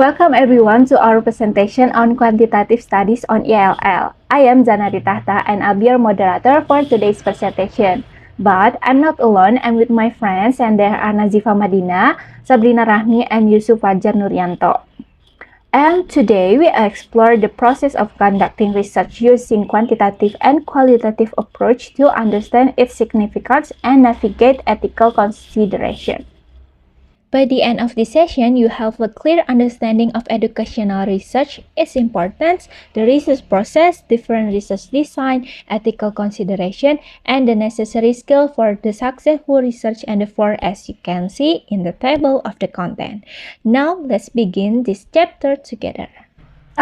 Welcome everyone to our presentation on quantitative studies on ELL. I am Zanari Tahta and I'll be your moderator for today's presentation. But I'm not alone, I'm with my friends and there are Nazifa Madina, Sabrina Rahmi and Yusuf Fajar Nuryanto. And today we explore the process of conducting research using quantitative and qualitative approach to understand its significance and navigate ethical consideration. By the end of this session, you have a clear understanding of educational research, its importance, the research process, different research design, ethical consideration, and the necessary skill for the successful research and the four as you can see in the table of the content. Now, let's begin this chapter together.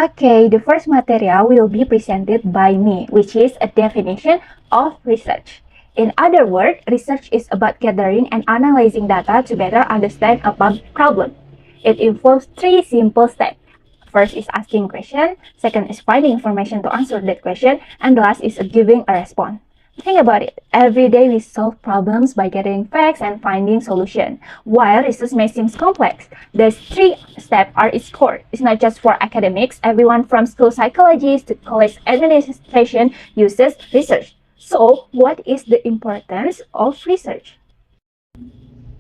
Okay, the first material will be presented by me, which is a definition of research. In other words, research is about gathering and analyzing data to better understand a problem. It involves three simple steps. First is asking question, second is finding information to answer that question, and the last is giving a response. Think about it. Every day we solve problems by gathering facts and finding solutions. While research may seem complex, the three steps are its core. It's not just for academics. Everyone from school psychologists to college administration uses research. So, what is the importance of research?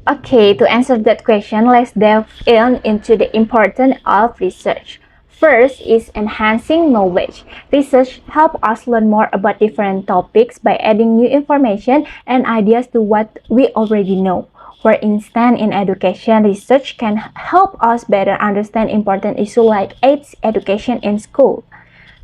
Okay, to answer that question, let's delve into the importance of research. First is enhancing knowledge. Research helps us learn more about different topics by adding new information and ideas to what we already know. For instance, in education, research can help us better understand important issues like AIDS education in school.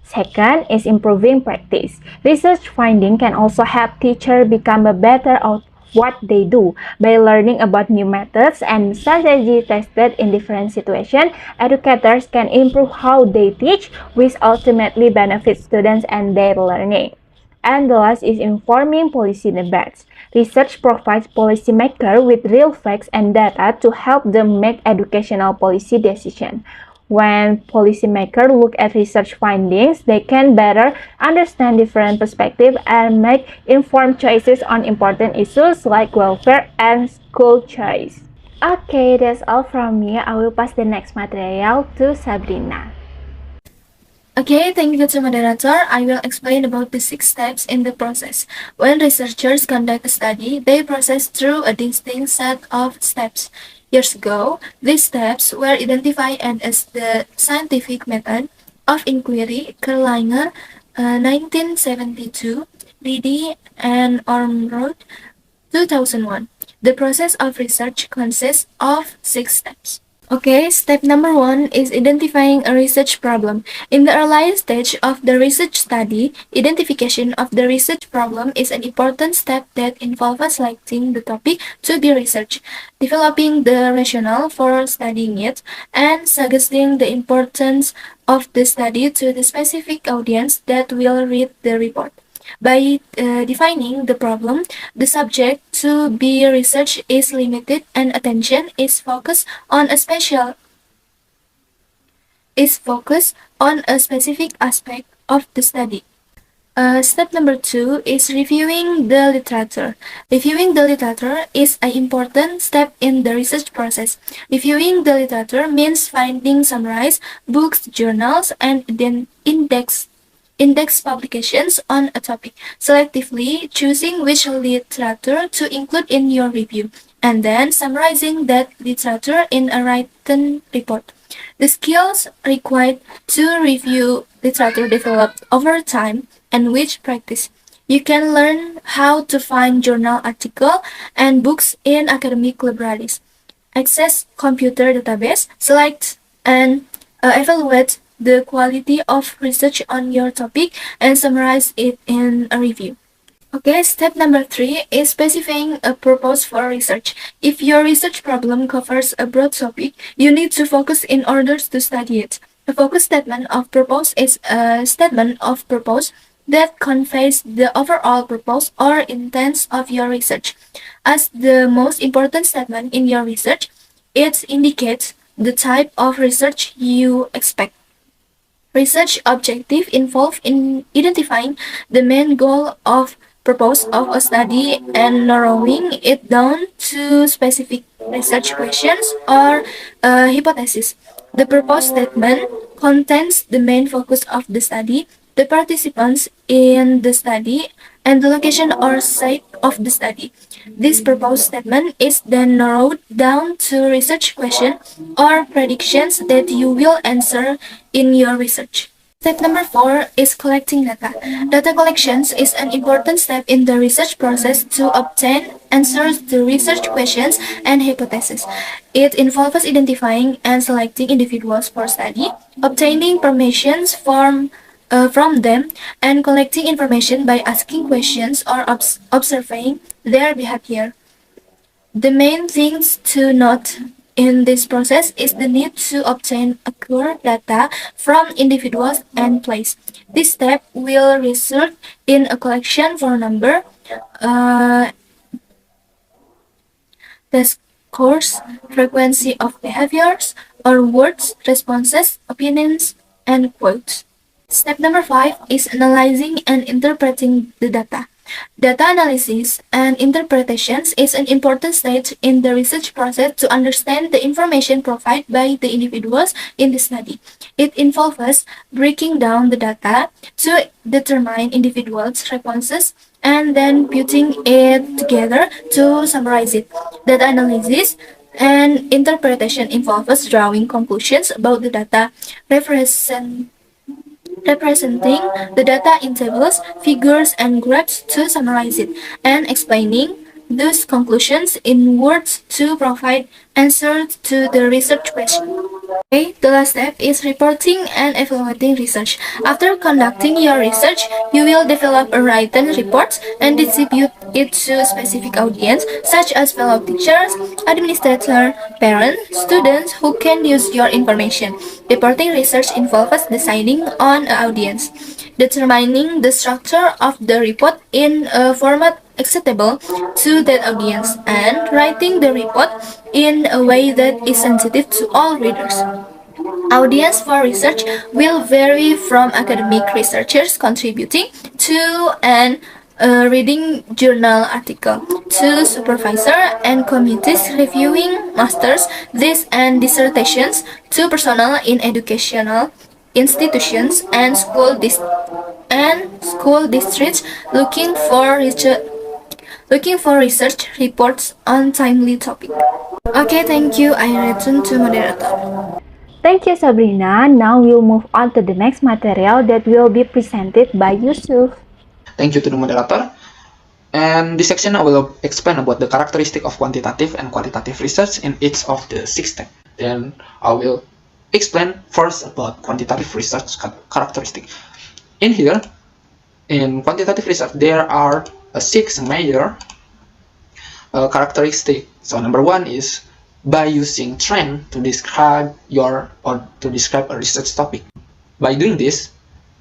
Second is improving practice. Research finding can also help teachers become better at what they do. By learning about new methods and strategies tested in different situations, educators can improve how they teach, which ultimately benefits students and their learning. And the last is informing policy debates. Research provides policymakers with real facts and data to help them make educational policy decisions. When policymakers look at research findings, they can better understand different perspectives and make informed choices on important issues like welfare and school choice. Okay, that's all from me. I will pass the next material to Sabrina. Okay, thank you to moderator. I will explain about the 6 steps in the process. When researchers conduct a study, they process through a distinct set of steps. Years ago, these steps were identified as the scientific method of inquiry, Kerlinger, 1972, Reedy, and Ormrod, 2001. The process of research consists of 6 steps. Okay, step number 1 is identifying a research problem. In the early stage of the research study, identification of the research problem is an important step that involves selecting the topic to be researched, developing the rationale for studying it, and suggesting the importance of the study to the specific audience that will read the report. By defining the problem, the subject to be researched is limited and attention is focused on a specific aspect of the study. Step number 2 is reviewing the literature. Reviewing the literature is an important step in the research process. Reviewing the literature means finding summarized books, journals, and then index publications on a topic, selectively choosing which literature to include in your review, and then summarizing that literature in a written report. The skills required to review literature developed over time and which practice. You can learn how to find journal articles and books in academic libraries, access computer database, select and evaluate the quality of research on your topic and summarize it in a review. Okay, step number 3 is specifying a purpose for research. If your research problem covers a broad topic, you need to focus in order to study it. A focus statement of purpose is a statement of purpose that conveys the overall purpose or intent of your research. As the most important statement in your research, it indicates the type of research you expect. Research objective involve in identifying the main goal of purpose of a study and narrowing it down to specific research questions or hypotheses. The purpose statement contains the main focus of the study, the participants in the study, and the location or site of the study. This purpose statement is then narrowed down to research questions or predictions that you will answer in your research. Step number 4 is collecting data. Data collections is an important step in the research process to obtain answers to research questions and hypotheses. It involves identifying and selecting individuals for study, obtaining permissions from them, and collecting information by asking questions or observing their behavior. The main things to note in this process is the need to obtain accurate data from individuals and place. This step will result in a collection for number, the scores, frequency of behaviors, or words, responses, opinions, and quotes. Step number 5 is analyzing and interpreting the data. Data analysis and interpretations is an important stage in the research process to understand the information provided by the individuals in the study. It involves breaking down the data to determine individuals' responses and then putting it together to summarize it. Data analysis and interpretation involves drawing conclusions about the data, representing the data in tables, figures, and graphs to summarize it, and explaining those conclusions in words to provide answers to the research question. Okay, the last step is reporting and evaluating research. After conducting your research, you will develop a written report and distribute it to a specific audience, such as fellow teachers, administrators, parents, students who can use your information. Reporting research involves deciding on an audience, determining the structure of the report in a format acceptable to that audience, and writing the report in a way that is sensitive to all readers. Audience for research will vary from academic researchers contributing to an reading journal article to supervisor and committees reviewing masters, theses, and dissertations to personnel in educational institutions and school districts looking for research reports on timely topic. Okay, thank you. I return to moderator. Thank you, Sabrina. Now we'll move on to the next material that will be presented by Yusuf. Thank you to the moderator. And this section I will explain about the characteristic of quantitative and qualitative research in each of the 6 steps. Then I will explain first about quantitative research characteristic. In here, in quantitative research, there are 6 major characteristics. So number 1 is by using trend to describe a research topic. By doing this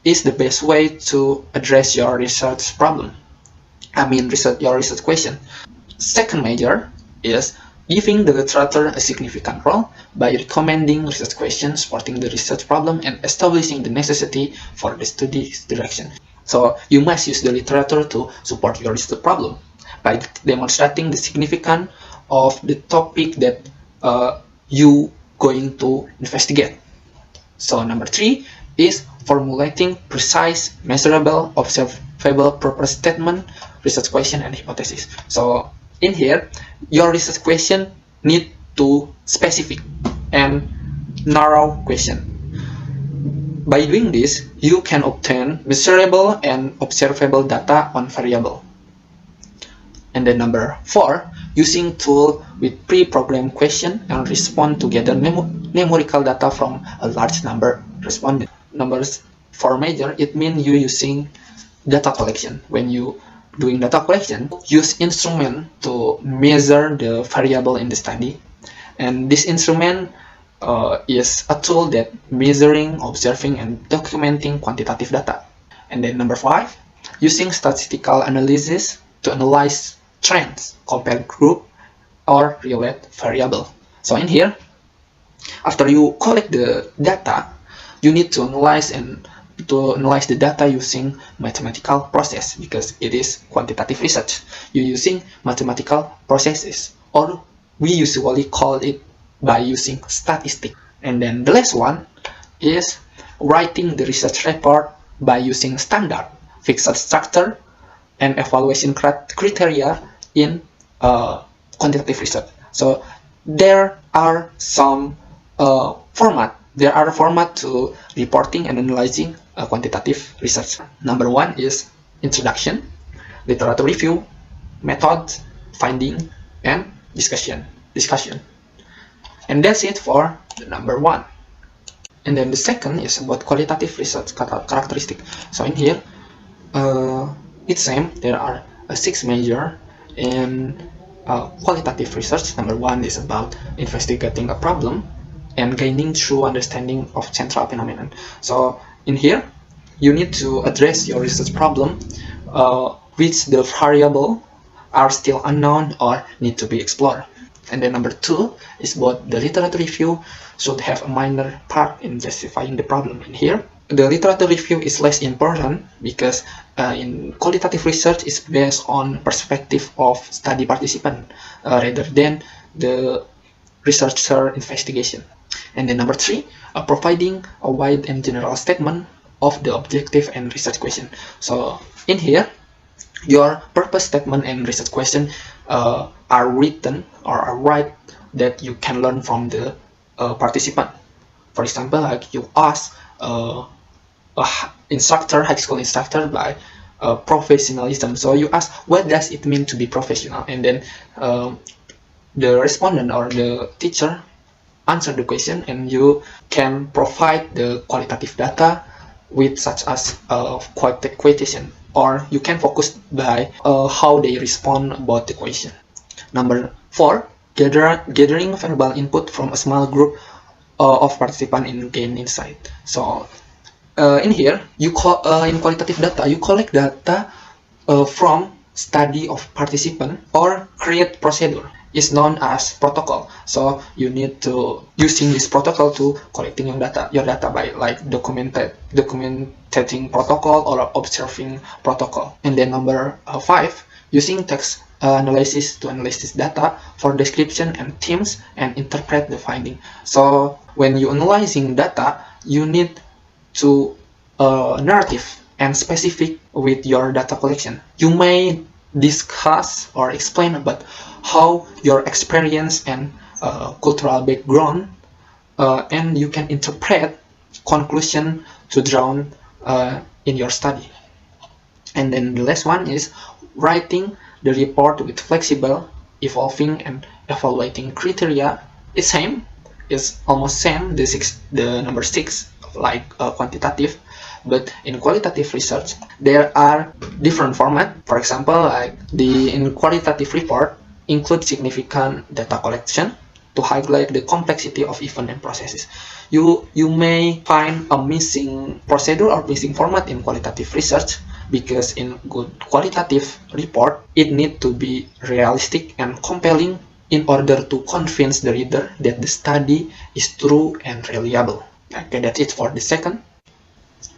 is the best way to address your research problem. Your research question. Second major is giving the literature a significant role by recommending research questions supporting the research problem and establishing the necessity for the study's direction. So you must use the literature to support your research problem by demonstrating the significance of the topic that you going to investigate. So number 3 is formulating precise, measurable, observable purpose statement, research question, and hypothesis. So in here, your research question need to specific and narrow question. By doing this, you can obtain measurable and observable data on variable. And then number 4, using tool with pre-programmed question and respond to gather numerical data from a large number respondent. Numbers 4 major, it means you using data collection. When you doing data collection, use instrument to measure the variable in the study. And this instrument is a tool that measuring, observing, and documenting quantitative data. And then number 5, using statistical analysis to analyze trends, compare group, or relate variable. So in here, after you collect the data, you need to analyze the data using mathematical process, because it is quantitative research. You're using mathematical processes, or we usually call it by using statistics. And then the last one is writing the research report by using standard fixed structure and evaluation criteria in quantitative research. So there are some format. There are format to reporting and analyzing quantitative research. Number one is introduction, literature review, method, finding, and discussion. And that's it for the number one. And then the second is about qualitative research characteristic. So in here, it's same. There are 6 major in qualitative research. Number one is about investigating a problem and gaining true understanding of central phenomenon. So in here, you need to address your research problem, which the variable are still unknown or need to be explored. And then number two is about the literature review should have a minor part in justifying the problem. In here, the literature review is less important because in qualitative research is based on perspective of study participant rather than the researcher investigation. And then number three, providing a wide and general statement of the objective and research question. So in here, your purpose statement and research question are written or are right that you can learn from the participant. For example, like you ask a high school instructor by professionalism. So you ask, what does it mean to be professional? And then the respondent or the teacher answer the question, and you can provide the qualitative data with such as quotation, or you can focus by how they respond about the question. Number four, gathering verbal input from a small group of participants and gain insight. So in here, in qualitative data, you collect data from study of participant or create procedure. Is known as protocol. So you need to using this protocol to collecting your data by like documenting protocol or observing protocol. And then number five, using text analysis to analyze this data for description and themes and interpret the finding. So when you analyzing data, you need to narrative and specific with your data collection. You may discuss or explain about how your experience and cultural background, and you can interpret conclusion to draw in your study. And then the last one is writing the report with flexible, evolving, and evaluating criteria. It's same, it's almost same. The number six, like quantitative. But in qualitative research, there are different formats. For example, like in qualitative report, include significant data collection to highlight the complexity of event and processes. You may find a missing procedure or missing format in qualitative research, because in good qualitative report, it needs to be realistic and compelling in order to convince the reader that the study is true and reliable. Okay, that's it for the second.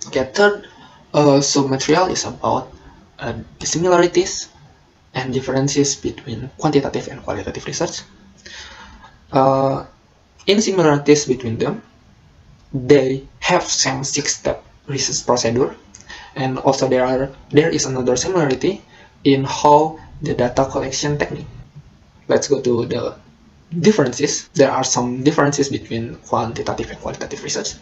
Okay, third submaterial is about the similarities and differences between quantitative and qualitative research. In similarities between them, they have same 6-step research procedure, and also there is another similarity in how the data collection technique. Let's go to the differences. There are some differences between quantitative and qualitative research.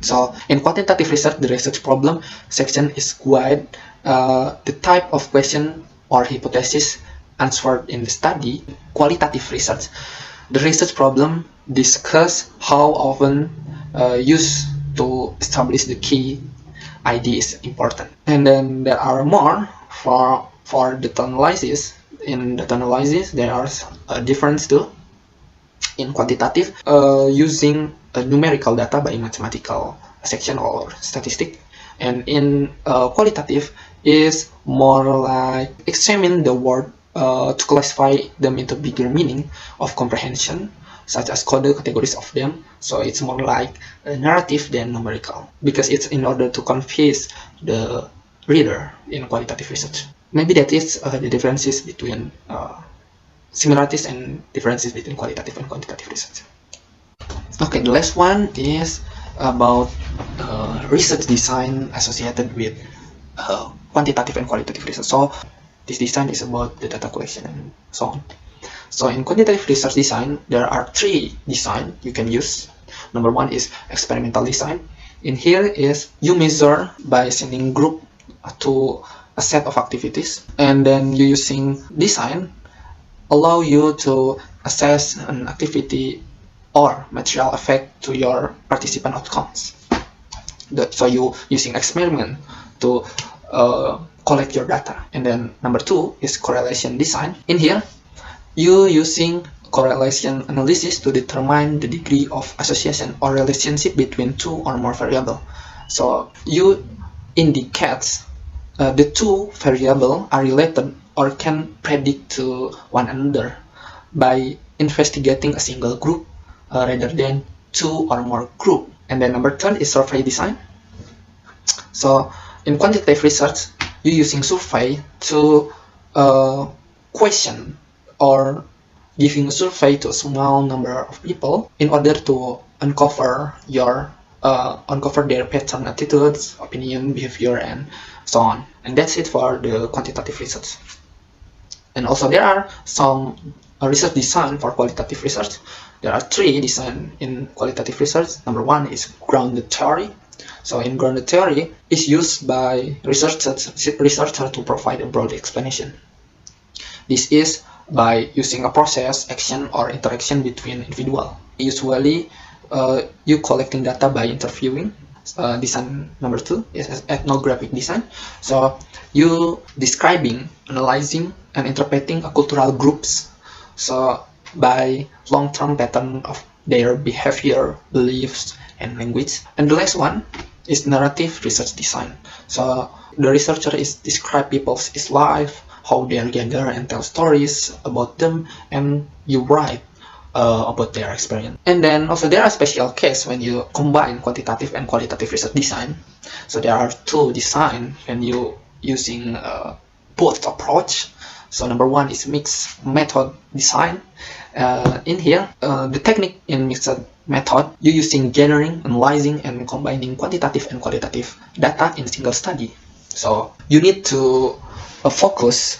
So in quantitative research, the research problem section is wide. The type of question or hypothesis answered in the study. Qualitative research, the research problem discuss how often used to establish the key idea is important. And then there are more for data analysis. In data analysis, there are a difference too. In quantitative, using numerical data by mathematical section or statistic, and in qualitative is more like examine the word to classify them into bigger meaning of comprehension, such as code categories of them. So it's more like a narrative than numerical, because it's in order to convince the reader in qualitative research. Maybe that is the differences between similarities and differences between qualitative and quantitative research. Okay, the last one is about research design associated with quantitative and qualitative research. So this design is about the data collection and so on. So in quantitative research design, there are three design you can use. Number one is experimental design. In here is you measure by sending group to a set of activities, and then you using design allow you to assess an activity or material effect to your participant outcomes. So you using experiment to collect your data. And then number two is correlation design. In here, you using correlation analysis to determine the degree of association or relationship between two or more variables. So you indicate the two variables are related or can predict to one another by investigating a single group rather than two or more group. And then number third is survey design. So in quantitative research, you're using survey to question or giving a survey to a small number of people in order to uncover their pattern, attitudes, opinion, behavior, and so on. And that's it for the quantitative research. And also there are some research design for qualitative research. There are three design in qualitative research. Number one is grounded theory. So in grounded theory is used by researchers to provide a broad explanation. This is by using a process, action, or interaction between individuals. Usually, you collecting data by interviewing. Design number two is ethnographic design. So you describing, analyzing, and interpreting a cultural groups. So by long-term pattern of their behavior, beliefs, and language. And the last one is narrative research design. So the researcher is describe people's life, how they gather and tell stories about them, and you write about their experience. And then also there are special cases when you combine quantitative and qualitative research design. So there are two design when you using both approach. So number one is mixed method design. In here, the technique in mixed method, you're using gathering, analyzing, and combining quantitative and qualitative data in a single study. So you need to focus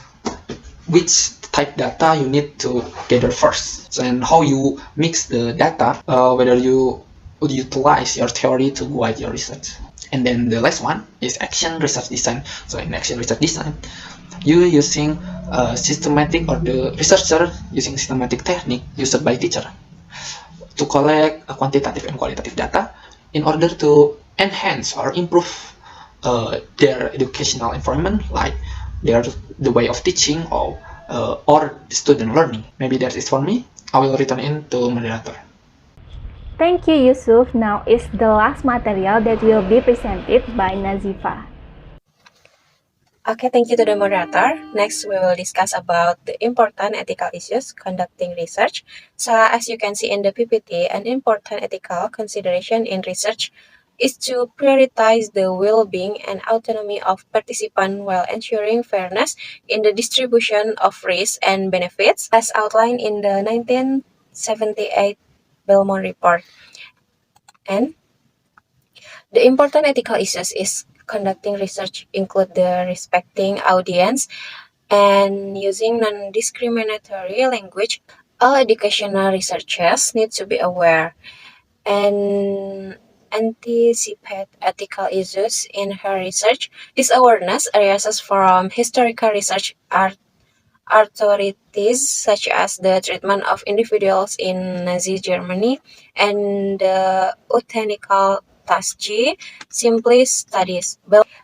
which type data you need to gather first. So, and how you mix the data, whether you would utilize your theory to guide your research. And then the last one is action research design. So in action research design, you using systematic, or the researcher using systematic technique used by teacher to collect quantitative and qualitative data in order to enhance or improve their educational environment, like the way of teaching or student learning. Maybe that is for me. I will return in to moderator. Thank you, Yusuf. Now is the last material that will be presented by Nazifa. Okay, thank you to the moderator. Next, we will discuss about the important ethical issues conducting research. So, as you can see in the PPT, an important ethical consideration in research is to prioritize the well-being and autonomy of participants while ensuring fairness in the distribution of risks and benefits, as outlined in the 1978 Belmont Report. And the important ethical issues is conducting research include the respecting audience and using non-discriminatory language. All educational researchers need to be aware and anticipate ethical issues in her research. This awareness arises from historical research authorities such as the treatment of individuals in Nazi Germany and the euthanasia task G simply studies.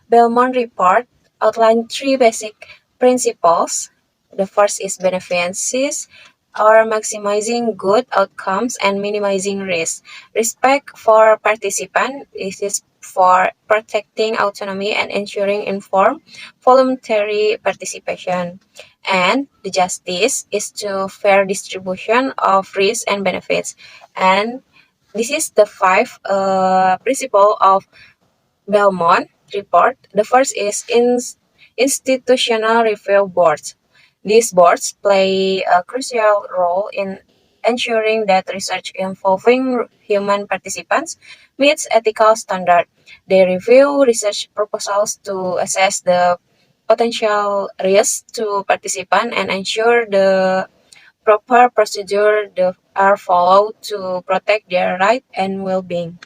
Belmont report outlined three basic principles. The first is beneficence, or maximizing good outcomes and minimizing risk. Respect for participants, this is for protecting autonomy and ensuring informed voluntary participation. And the justice is to fair distribution of risks and benefits. And this is the five principle of Belmont report. The first is institutional review boards. These boards play a crucial role in ensuring that research involving human participants meets ethical standards. They review research proposals to assess the potential risks to participants and ensure the proper are followed to protect their right and well-being.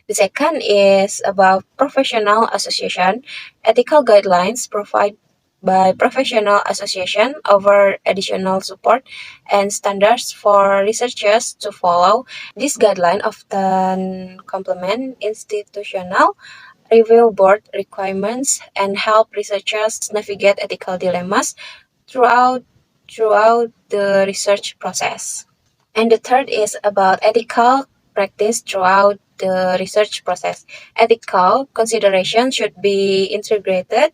The second is about professional association. Ethical guidelines provide by professional association over additional support and standards for researchers to follow. This guideline often complement institutional review board requirements and help researchers navigate ethical dilemmas throughout the research process. And the third is about ethical practice throughout the research process. Ethical consideration should be integrated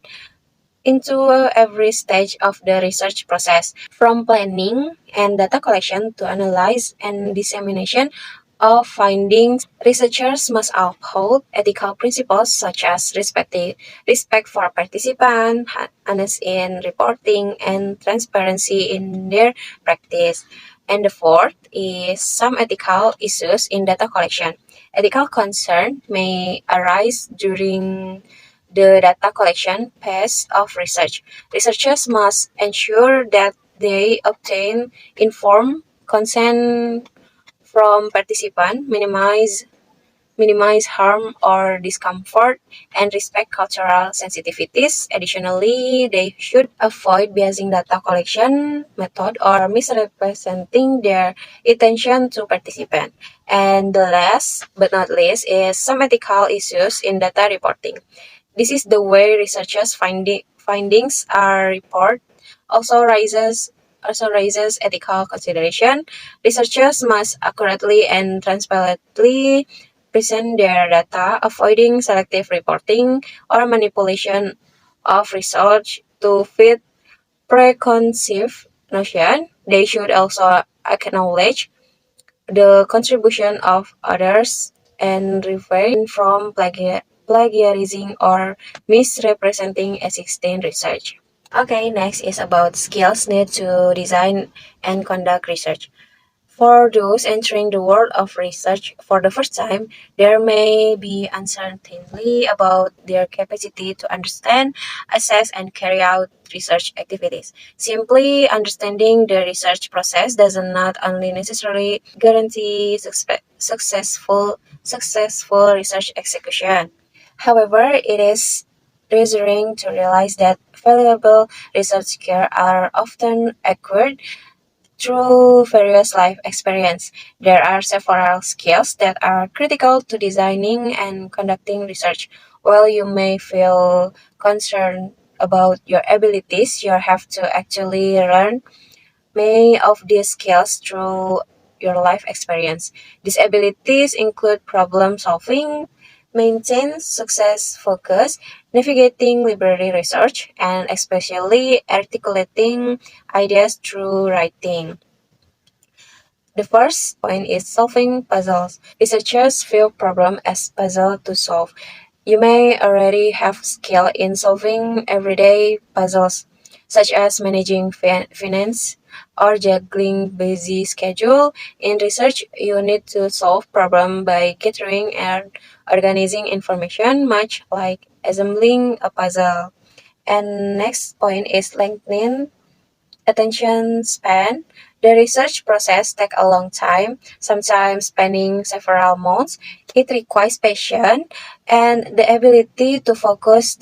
into every stage of the research process, from planning and data collection to analyze and dissemination of findings. Researchers must uphold ethical principles such as respect for participants, honesty in reporting, and transparency in their practice. And the fourth is some ethical issues in data collection. Ethical concern may arise during the data collection phase of research. Researchers must ensure that they obtain informed consent from participants, minimize harm or discomfort, and respect cultural sensitivities. Additionally, they should avoid biasing data collection method or misrepresenting their intention to participants. And the last but not least is some ethical issues in data reporting. This is the way researchers' findings are reported. Also raises ethical consideration. Researchers must accurately and transparently present their data, avoiding selective reporting or manipulation of research to fit preconceived notion. They should also acknowledge the contribution of others and refrain from plagiarizing or misrepresenting existing research. Okay, next is about skills needed to design and conduct research. For those entering the world of research for the first time, there may be uncertainty about their capacity to understand, assess, and carry out research activities. Simply understanding the research process does not only necessarily guarantee successful research execution. However, it is reassuring to realize that valuable research skills are often acquired through various life experience. There are several skills that are critical to designing and conducting research. While you may feel concerned about your abilities, you have to actually learn many of these skills through your life experience. These abilities include problem solving, maintain success focus, navigating library research, and especially articulating ideas through writing. The first point is solving puzzles. Researchers view problems as puzzles to solve. You may already have skill in solving everyday puzzles, such as managing finance or juggling busy schedule. In research, you need to solve problem by gathering and organizing information, much like assembling a puzzle. And next point is lengthening attention span. The research process takes a long time, sometimes spanning several months. It requires patience and the ability to focus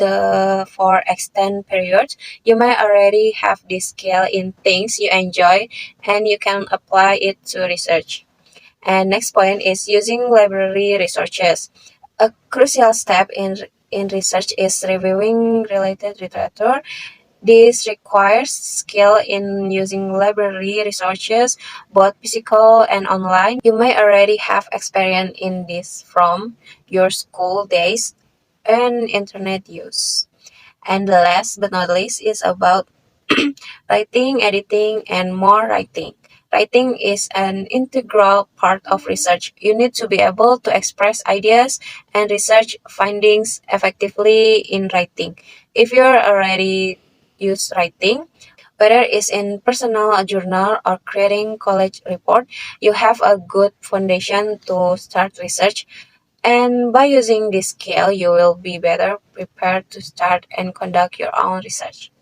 for extended periods. You might already have this skill in things you enjoy and you can apply it to research. And next point is using library resources. A crucial step in research is reviewing related literature. This requires skill in using library resources, both physical and online. You may already have experience in this from your school days and internet use. And the last but not least is about writing, editing, and more writing. Writing is an integral part of research. You need to be able to express ideas and research findings effectively in writing. If you're already use writing, Whether it's in personal journal or creating college report, you have a good foundation to start research. And by using this skill, you will be better prepared to start and conduct your own research.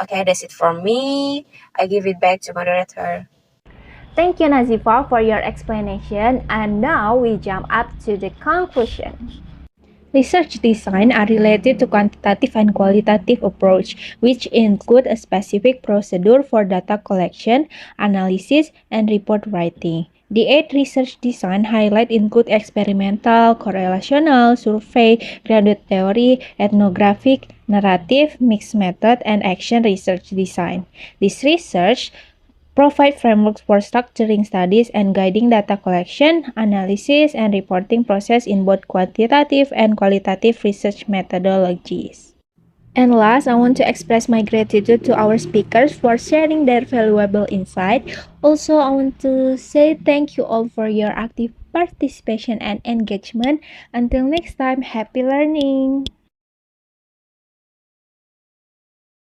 Okay, that's it for me. I give it back to moderator. Thank you, Nazifa, for your explanation. And now we jump up to the conclusion. Research design are related to quantitative and qualitative approach, which include a specific procedure for data collection, analysis, and report writing. The 8 research design highlight include experimental, correlational, survey, grounded theory, ethnographic, narrative, mixed method, and action research design. This research provide frameworks for structuring studies and guiding data collection, analysis, and reporting process in both quantitative and qualitative research methodologies. And last, I want to express my gratitude to our speakers for sharing their valuable insight. Also, I want to say thank you all for your active participation and engagement. Until next time, happy learning!